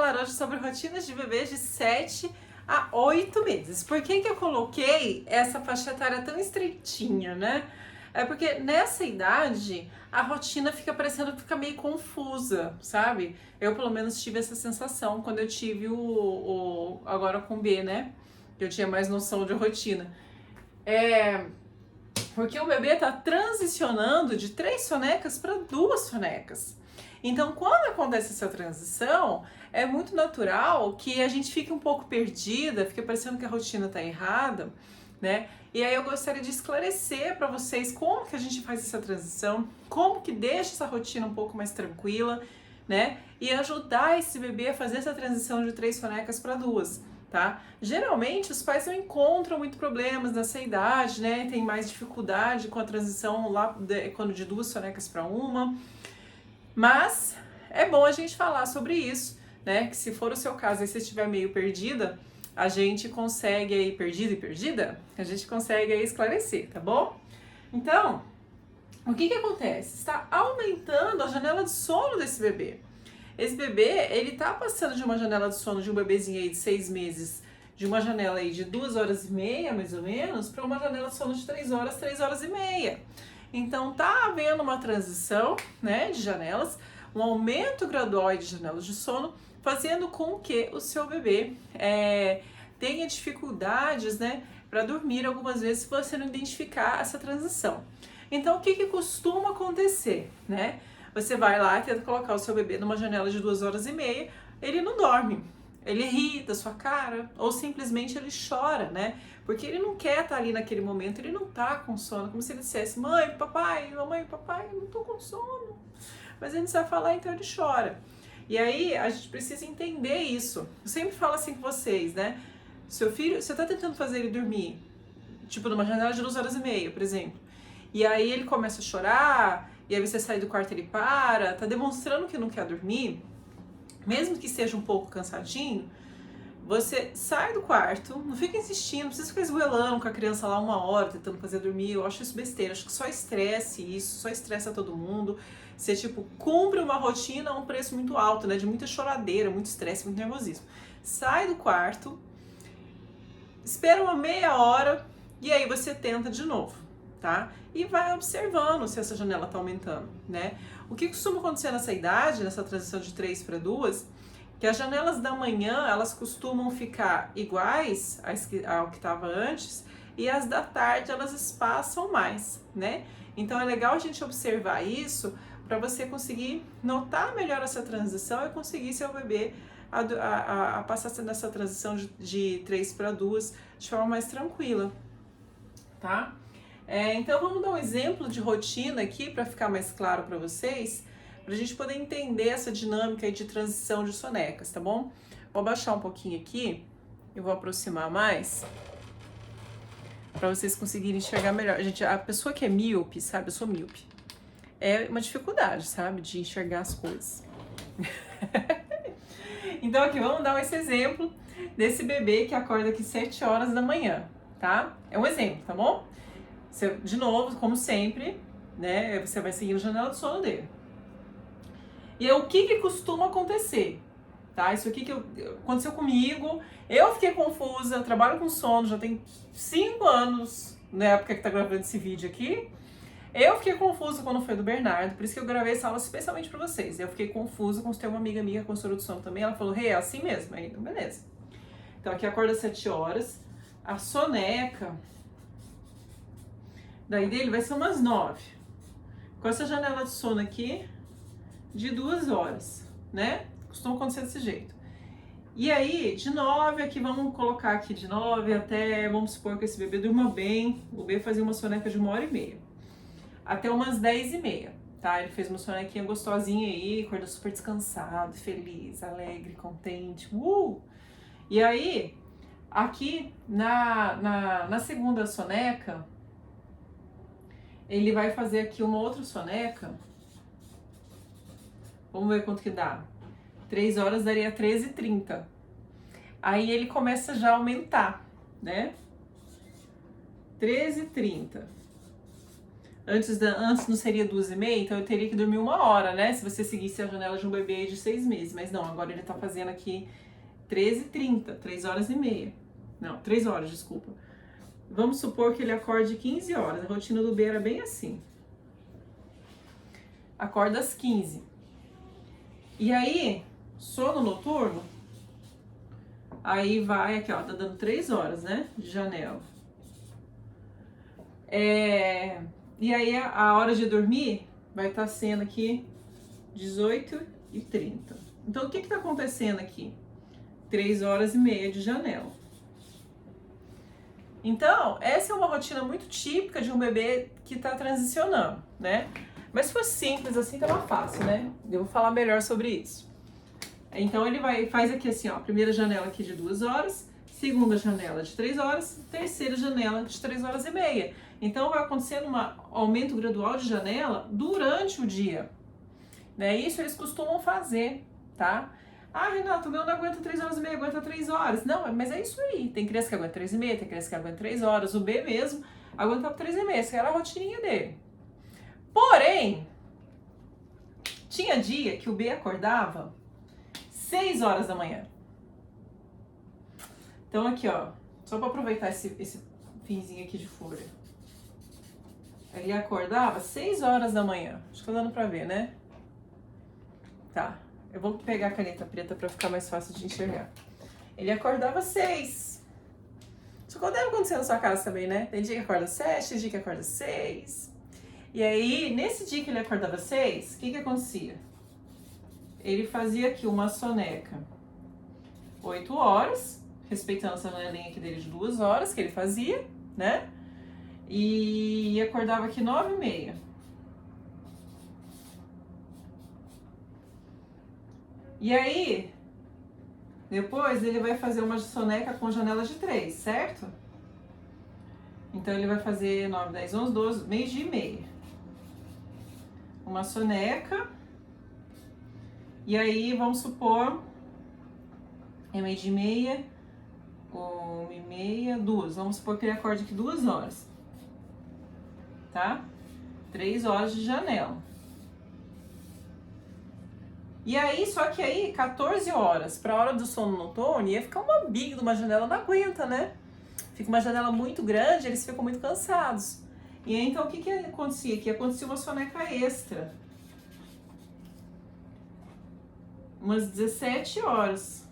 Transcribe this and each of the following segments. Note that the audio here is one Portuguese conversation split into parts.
falar hoje sobre rotinas de bebês de 7 a 8 meses. Por que eu coloquei essa faixa etária tão estreitinha, né? É porque nessa idade a rotina fica parecendo que fica meio confusa, sabe? Eu pelo menos tive essa sensação quando eu tive agora com o B, né? Que eu tinha mais noção de rotina. Porque o bebê tá transicionando de 3 sonecas para 2 sonecas. Então, quando acontece essa transição, é muito natural que a gente fique um pouco perdida, fica parecendo que a rotina tá errada, né? E aí eu gostaria de esclarecer para vocês como que a gente faz essa transição, como que deixa essa rotina um pouco mais tranquila, né? E ajudar esse bebê a fazer essa transição de 3 sonecas para 2. Tá? Geralmente os pais não encontram muito problemas nessa idade, né? Tem mais dificuldade com a transição lá quando de 2 sonecas para 1, mas é bom a gente falar sobre isso, né? Que se for o seu caso e você estiver meio perdida, a gente consegue aí, perdida, a gente consegue aí esclarecer, tá bom? Então, o que acontece? Está aumentando a janela de sono desse bebê. Esse bebê, ele tá passando de uma janela de sono de um bebezinho aí de 6 meses, de uma janela aí de 2 horas e meia, mais ou menos, para uma janela de sono de 3 horas e meia. Então tá havendo uma transição, né, de janelas, um aumento gradual de janelas de sono, fazendo com que o seu bebê tenha dificuldades, né, para dormir algumas vezes se você não identificar essa transição. Então o que costuma acontecer, né? Você vai lá e tenta colocar o seu bebê numa janela de 2 horas e meia, ele não dorme, ele ri da sua cara, ou simplesmente ele chora, né? Porque ele não quer estar ali naquele momento, ele não tá com sono, como se ele dissesse, mamãe, papai, eu não tô com sono. Mas ele não sabe falar, então ele chora. E aí a gente precisa entender isso. Eu sempre falo assim com vocês, né? Seu filho, você tá tentando fazer ele dormir, tipo numa janela de 2 horas e meia, por exemplo. E aí ele começa a chorar, e aí você sai do quarto e ele tá demonstrando que não quer dormir, mesmo que seja um pouco cansadinho, você sai do quarto, não fica insistindo, não precisa ficar esgoelando com a criança lá 1 hora tentando fazer dormir, eu acho isso besteira, acho que só estresse isso, só estressa todo mundo, você tipo, cumpre uma rotina a um preço muito alto, né, de muita choradeira, muito estresse, muito nervosismo. Sai do quarto, espera uma meia hora e aí você tenta de novo, tá? E vai observando se essa janela tá aumentando, né? O que costuma acontecer nessa idade, nessa transição de 3 para 2, que as janelas da manhã, elas costumam ficar iguais ao que estava antes, e as da tarde, elas espaçam mais, né? Então é legal a gente observar isso para você conseguir notar melhor essa transição e conseguir seu bebê a passar nessa transição de 3 para 2 de forma mais tranquila, tá? Então vamos dar um exemplo de rotina aqui para ficar mais claro para vocês, para a gente poder entender essa dinâmica aí de transição de sonecas, tá bom? Vou abaixar um pouquinho aqui, eu vou aproximar mais, para vocês conseguirem enxergar melhor. Gente, a pessoa que é míope, sabe? Eu sou míope. É uma dificuldade, sabe? De enxergar as coisas. Então aqui, vamos dar esse exemplo desse bebê que acorda aqui 7 horas da manhã, tá? É um exemplo, tá bom? Você, de novo, como sempre, né? Você vai seguindo a janela do sono dele. E aí, o que costuma acontecer? Tá? Isso aqui aconteceu comigo, eu fiquei confusa, eu trabalho com sono, já tem 5 anos, na época que tá gravando esse vídeo aqui. Eu fiquei confusa quando foi do Bernardo, por isso que eu gravei essa aula especialmente pra vocês. Eu fiquei confusa quando tem uma amiga minha, consultora de sono também, ela falou, é assim mesmo, aí, então beleza. Então aqui acorda às 7 horas, a soneca, daí dele vai ser umas 9. Com essa janela de sono aqui, de 2 horas, né? Costuma acontecer desse jeito. E aí, de 9, aqui vamos colocar aqui de 9 até, vamos supor que esse bebê durma bem, o bebê fazia uma soneca de 1h30. Até umas 10h30, tá? Ele fez uma sonequinha gostosinha aí, acordou super descansado, feliz, alegre, contente, E aí, aqui na segunda soneca, ele vai fazer aqui uma outra soneca. Vamos ver quanto que dá. 3 horas daria 13h30. Aí ele começa já a aumentar, né? 13h30. Antes não seria 2h30, então eu teria que dormir 1 hora, né? Se você seguisse a janela de um bebê de 6 meses. Mas não, agora ele tá fazendo aqui 13h30, 3h30. Não, 3 horas, desculpa. Vamos supor que ele acorde 15 horas. A rotina do bebê era bem assim. Acorda às 15. E aí, sono noturno, aí vai aqui, ó, tá dando 3 horas, né, de janela. E aí a hora de dormir vai estar sendo aqui 18h30. Então o que tá acontecendo aqui? 3h30 de janela. Então, essa é uma rotina muito típica de um bebê que tá transicionando, né? Mas se fosse simples assim, tava fácil, né? Eu vou falar melhor sobre isso. Então ele faz aqui assim, ó, primeira janela aqui de 2 horas, segunda janela de 3 horas, terceira janela de 3h30. Então vai acontecendo um aumento gradual de janela durante o dia, né? Isso eles costumam fazer, tá? Ah, Renato, o meu não aguenta 3h30, aguenta 3 horas. Não, mas é isso aí. Tem criança que aguenta 3h30, tem criança que aguenta 3 horas. O B mesmo aguentava 3h30, essa era a rotininha dele. Porém, tinha dia que o B acordava 6 horas da manhã. Então aqui, ó, só para aproveitar esse finzinho aqui de folha. Ele acordava 6 horas da manhã. Acho que tá dando pra ver, né? Tá. Eu vou pegar a caneta preta para ficar mais fácil de enxergar. Ele acordava 6. Isso deve acontecer na sua casa também, né? Tem dia que acorda 7, tem dia que acorda 6. E aí, nesse dia que ele acordava 6, o que acontecia? Ele fazia aqui uma soneca 8 horas, respeitando essa janelinha aqui dele de 2 horas que ele fazia, né? E acordava aqui 9h30. E aí, depois ele vai fazer uma soneca com janela de 3, certo? Então ele vai fazer 9, 10, 11, 12, meio-dia e meia. Uma soneca. E aí, vamos supor, é meio-dia e meia, 1h30, 2. Vamos supor que ele acorde aqui 2 horas. Tá? 3 horas de janela. E aí, só que aí, 14 horas para a hora do sono noturno, ia ficar uma biga de uma janela, não aguenta, né? Fica uma janela muito grande, eles ficam muito cansados. E aí, então, o que acontecia? Que acontecia uma soneca extra. Umas 17 horas.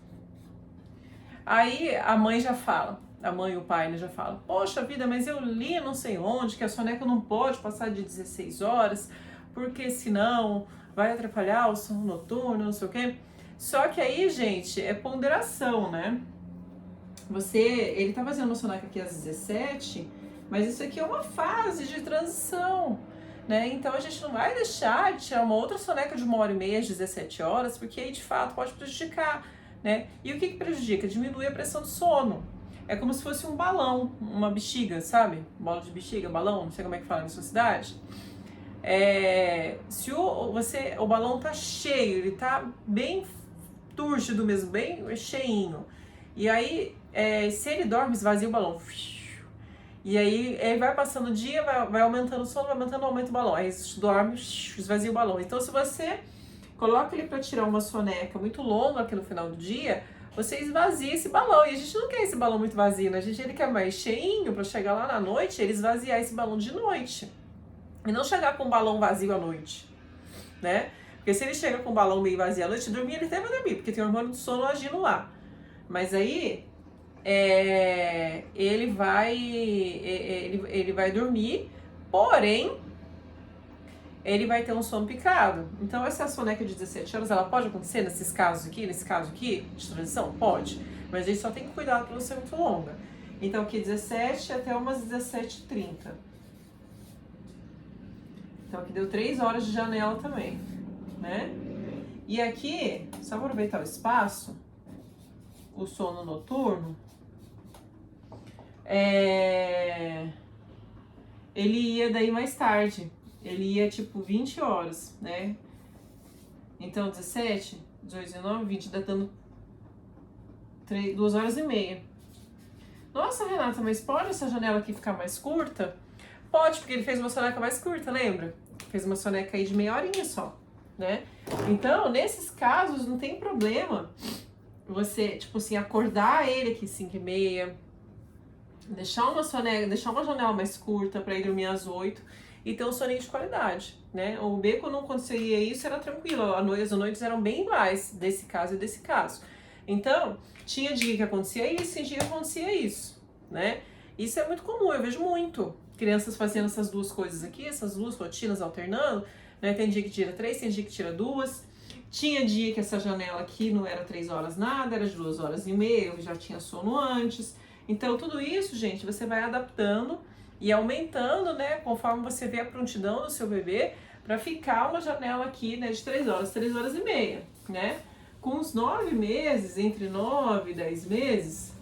Aí, a mãe já fala, a mãe e o pai, né, já falam, poxa vida, mas eu li não sei onde que a soneca não pode passar de 16 horas, porque senão vai atrapalhar o sono noturno, não sei o quê. Só que aí, gente, é ponderação, né? Ele tá fazendo uma soneca aqui às 17, mas isso aqui é uma fase de transição, né? Então a gente não vai deixar de tirar uma outra soneca de 1h30 às 17 horas, porque aí de fato pode prejudicar, né? E o que prejudica? Diminui a pressão do sono. É como se fosse um balão, uma bexiga, sabe? Bola de bexiga, balão, não sei como é que fala na sua cidade. Se o balão tá cheio, ele tá bem túrgido mesmo, bem cheinho. E aí, se ele dorme, esvazia o balão. E aí, ele vai passando o dia, vai aumentando o sono, vai aumentando o aumento do balão. Aí dorme, esvazia o balão. Então, se você coloca ele para tirar uma soneca muito longa aqui no final do dia, você esvazia esse balão. E a gente não quer esse balão muito vazio, né? Ele quer mais cheinho para chegar lá na noite, ele esvaziar esse balão de noite. E não chegar com o balão vazio à noite, né? Porque se ele chega com o balão meio vazio à noite, dormir, ele até vai dormir, porque tem o hormônio do sono agindo lá. Mas aí, ele vai dormir, porém, ele vai ter um sono picado. Então, essa soneca de 17 horas, ela pode acontecer nesse caso aqui, de transição? Pode. Mas a gente só tem que cuidar para não ser muito longa. Então, aqui 17 até umas 17h30. Então, aqui deu 3 horas de janela também, né? E aqui, só para aproveitar o espaço, o sono noturno, ele ia daí mais tarde. Ele ia, tipo, 20 horas, né? Então, 17, 18, 19, 20, dando 2h30. Nossa, Renata, mas pode essa janela aqui ficar mais curta? Pode, porque ele fez uma soneca mais curta, lembra? Fez uma soneca aí de meia horinha só, né? Então, nesses casos, não tem problema você, tipo assim, acordar ele aqui 5h30, deixar uma soneca, deixar uma janela mais curta para ele dormir às 8 e ter um soninho de qualidade, né? O B, quando acontecia isso, era tranquilo, as noites eram bem iguais, desse caso e desse caso. Então, tinha dia que acontecia isso, tinha dia que acontecia isso, né? Isso é muito comum, eu vejo muito crianças fazendo essas duas coisas aqui, essas duas rotinas alternando, né? Tem dia que tira 3, tem dia que tira 2. Tinha dia que essa janela aqui não era 3 horas nada, era de 2h30, eu já tinha sono antes. Então, tudo isso, gente, você vai adaptando e aumentando, né, conforme você vê a prontidão do seu bebê, para ficar uma janela aqui, né, de 3 horas, 3h30, né? Com os 9 meses, entre 9 e 10 meses,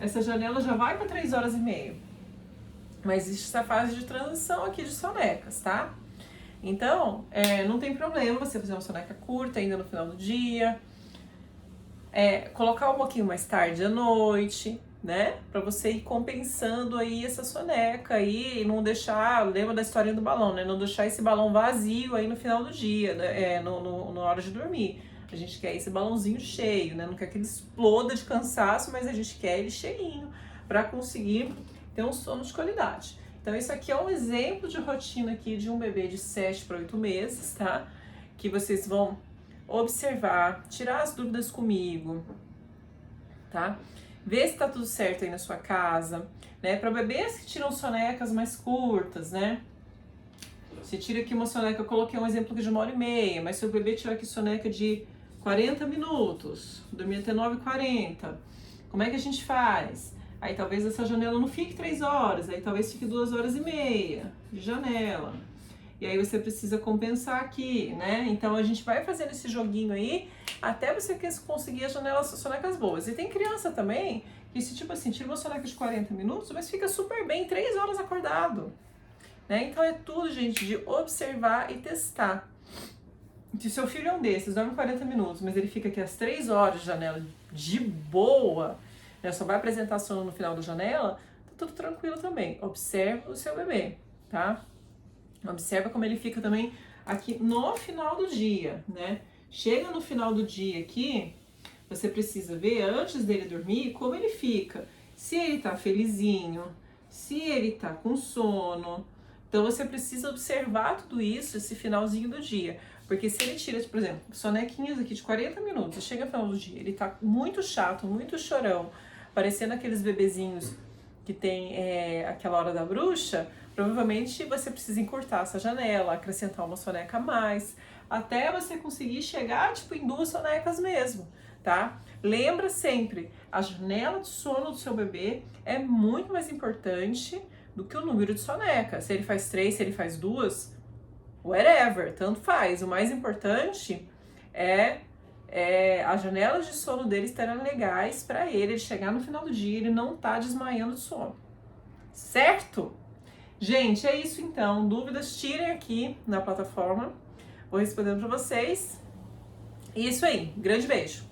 essa janela já vai para 3h30. Mas existe essa fase de transição aqui de sonecas, tá? Então, não tem problema você fazer uma soneca curta ainda no final do dia, colocar um pouquinho mais tarde à noite, né? Pra você ir compensando aí essa soneca aí e não deixar, lembra da historinha do balão, né? Não deixar esse balão vazio aí no final do dia, né? Na hora de dormir. A gente quer esse balãozinho cheio, né? Não quer que ele exploda de cansaço, mas a gente quer ele cheinho pra conseguir ter um sono de qualidade. Então, isso aqui é um exemplo de rotina aqui de um bebê de 7 para 8 meses, tá? Que vocês vão observar, tirar as dúvidas comigo, tá? Ver se tá tudo certo aí na sua casa, né? Para bebês que tiram sonecas mais curtas, né? Você tira aqui uma soneca, eu coloquei um exemplo aqui de 1h30, mas se o bebê tirar aqui soneca de 40 minutos, dormir até 9h40, como é que a gente faz? Aí talvez essa janela não fique 3 horas, aí talvez fique 2h30 de janela. E aí você precisa compensar aqui, né? Então a gente vai fazendo esse joguinho aí até você conseguir as janelas, sonecas boas. E tem criança também que se tipo assim, tira uma soneca de 40 minutos, mas fica super bem, 3 horas acordado. Né? Então é tudo, gente, de observar e testar. Se seu filho é um desses, dorme 40 minutos, mas ele fica aqui às 3 horas de janela de boa, né? Só vai apresentar sono no final da janela, tá tudo tranquilo também. Observa o seu bebê, tá? Observa como ele fica também aqui no final do dia, né? Chega no final do dia aqui, você precisa ver antes dele dormir como ele fica. Se ele tá felizinho, se ele tá com sono. Então você precisa observar tudo isso, esse finalzinho do dia. Porque se ele tira, por exemplo, sonequinhas aqui de 40 minutos, chega no final do dia, ele tá muito chato, muito chorão, parecendo aqueles bebezinhos que tem aquela hora da bruxa, provavelmente você precisa encurtar essa janela, acrescentar uma soneca a mais, até você conseguir chegar, tipo, em 2 sonecas mesmo, tá? Lembra sempre, a janela de sono do seu bebê é muito mais importante do que o número de sonecas. Se ele faz 3, se ele faz 2, whatever, tanto faz. O mais importante é as janelas de sono dele estarem legais para ele chegar no final do dia e ele não tá desmaiando de sono. Certo? Gente, é isso então. Dúvidas, tirem aqui na plataforma. Vou respondendo para vocês. E isso aí. Grande beijo.